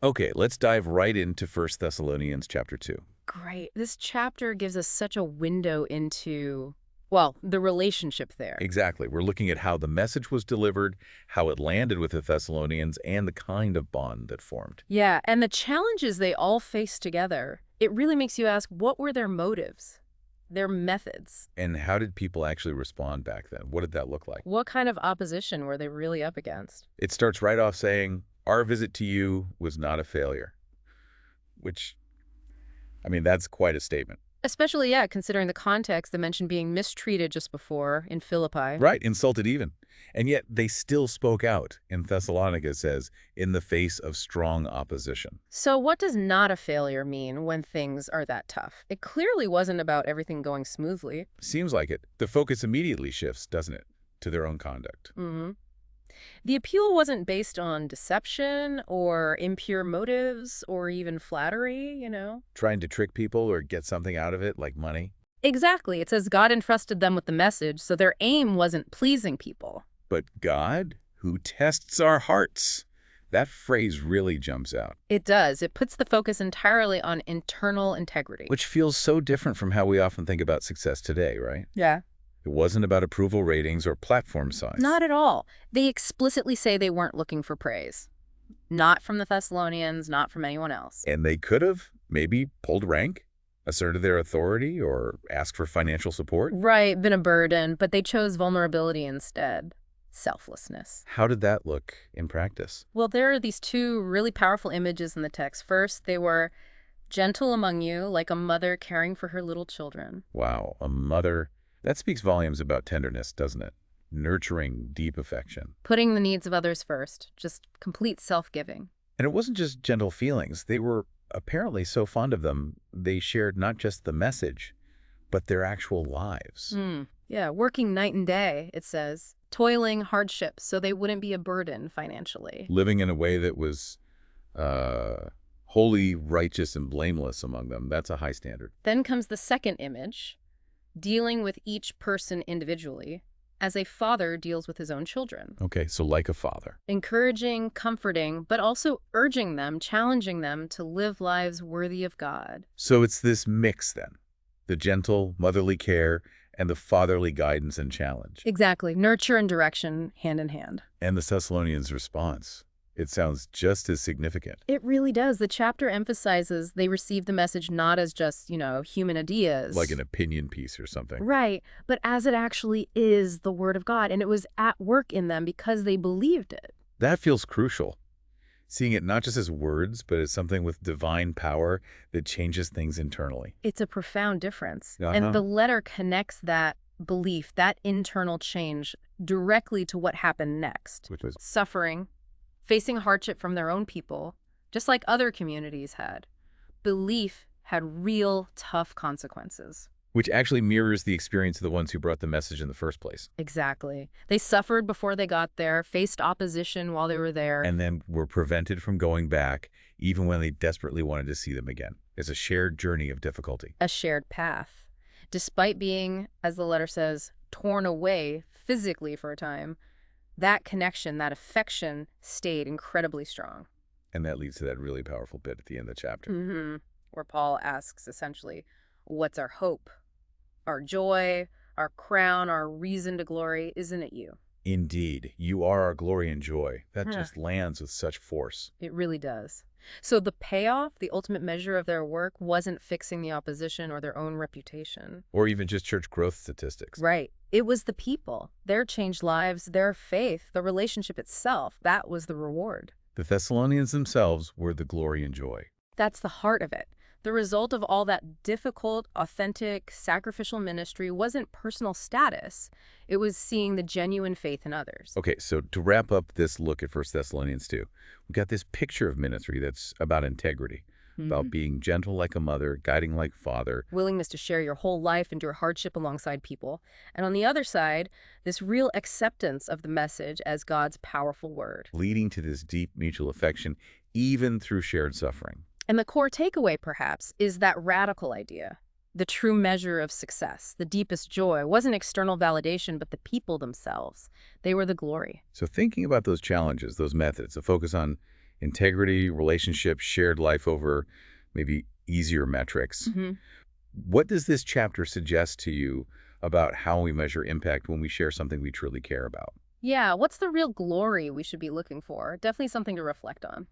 Okay, let's dive right into First Thessalonians chapter 2. Great. This chapter gives us such a window into, well, the relationship there. Exactly. We're looking at how the message was delivered, how it landed with the Thessalonians, and the kind of bond that formed. Yeah, and the challenges they all face together. It really makes you ask, what were their motives? Their methods? And how did people actually respond back then? What did that look like? What kind of opposition were they really up against? It starts right off saying, "Our visit to you was not a failure," which, I mean, that's quite a statement. Especially, yeah, considering the context, they mentioned being mistreated just before in Philippi. Right, insulted even. And yet they still spoke out, and Thessalonica says, in the face of strong opposition. So what does not a failure mean when things are that tough? It clearly wasn't about everything going smoothly. Seems like it. The focus immediately shifts, doesn't it, to their own conduct. Mm-hmm. The appeal wasn't based on deception or impure motives or even flattery. Trying to trick people or get something out of it, like money. Exactly. It says God entrusted them with the message, so their aim wasn't pleasing people. But God, who tests our hearts. That phrase really jumps out. It does. It puts the focus entirely on internal integrity. Which feels so different from how we often think about success today, right? Yeah. It wasn't about approval ratings or platform size. Not at all. They explicitly say they weren't looking for praise. Not from the Thessalonians, not from anyone else. And they could have maybe pulled rank, asserted their authority, or asked for financial support. Right, been a burden, but they chose vulnerability instead. Selflessness. How did that look in practice? Well, there are these two really powerful images in the text. First, they were gentle among you, like a mother caring for her little children. Wow, a mother. That speaks volumes about tenderness, doesn't it? Nurturing deep affection. Putting the needs of others first, just complete self-giving. And it wasn't just gentle feelings. They were apparently so fond of them, they shared not just the message, but their actual lives. Yeah, working night and day, it says. Toiling hardships so they wouldn't be a burden financially. Living in a way that was holy, righteous, and blameless among them. That's a high standard. Then comes the second image, dealing with each person individually, as a father deals with his own children. Okay, so like a father. Encouraging, comforting, but also urging them, challenging them to live lives worthy of God. So it's this mix then. The gentle, motherly care and the fatherly guidance and challenge. Exactly. Nurture and direction, hand in hand. And the Thessalonians' response. It sounds just as significant. It really does. The chapter emphasizes they received the message not as just, human ideas. Like an opinion piece or something. Right, but as it actually is the Word of God, and it was at work in them because they believed it. That feels crucial. Seeing it not just as words, but as something with divine power that changes things internally. It's a profound difference. Uh-huh. And the letter connects that belief, that internal change, directly to what happened next. Which was Suffering, facing hardship from their own people, just like other communities had. Belief had real tough consequences. which actually mirrors the experience of the ones who brought the message in the first place. Exactly. They suffered before they got there, faced opposition while they were there. And then were prevented from going back, even when they desperately wanted to see them again. It's a shared journey of difficulty. A shared path. Despite being, as the letter says, torn away physically for a time, that connection, that affection stayed incredibly strong. And that leads to that really powerful bit at the end of the chapter. Mm-hmm. Where Paul asks essentially, what's our hope? Our joy, our crown, our reason to glory, isn't it you? Indeed, you are our glory and joy. That Huh. just lands with such force. It really does. So the payoff, the ultimate measure of their work, wasn't fixing the opposition or their own reputation. Or even just church growth statistics. Right. It was the people, their changed lives, their faith, the relationship itself. That was the reward. The Thessalonians themselves were the glory and joy. That's the heart of it. The result of all that difficult, authentic, sacrificial ministry wasn't personal status. It was seeing the genuine faith in others. Okay, so to wrap up this look at 1 Thessalonians 2, we've got this picture of ministry that's about integrity, about being gentle like a mother, guiding like father. Willingness to share your whole life, endure hardship alongside people. And on the other side, this real acceptance of the message as God's powerful word. Leading to this deep mutual affection, even through shared suffering. And the core takeaway, perhaps, is that radical idea. The true measure of success, the deepest joy, wasn't external validation, but the people themselves. They were the glory. So thinking about those challenges, those methods, a focus on integrity, relationships, shared life over maybe easier metrics. Hmm. What does this chapter suggest to you about how we measure impact when we share something we truly care about? Yeah, what's the real glory we should be looking for? Definitely something to reflect on.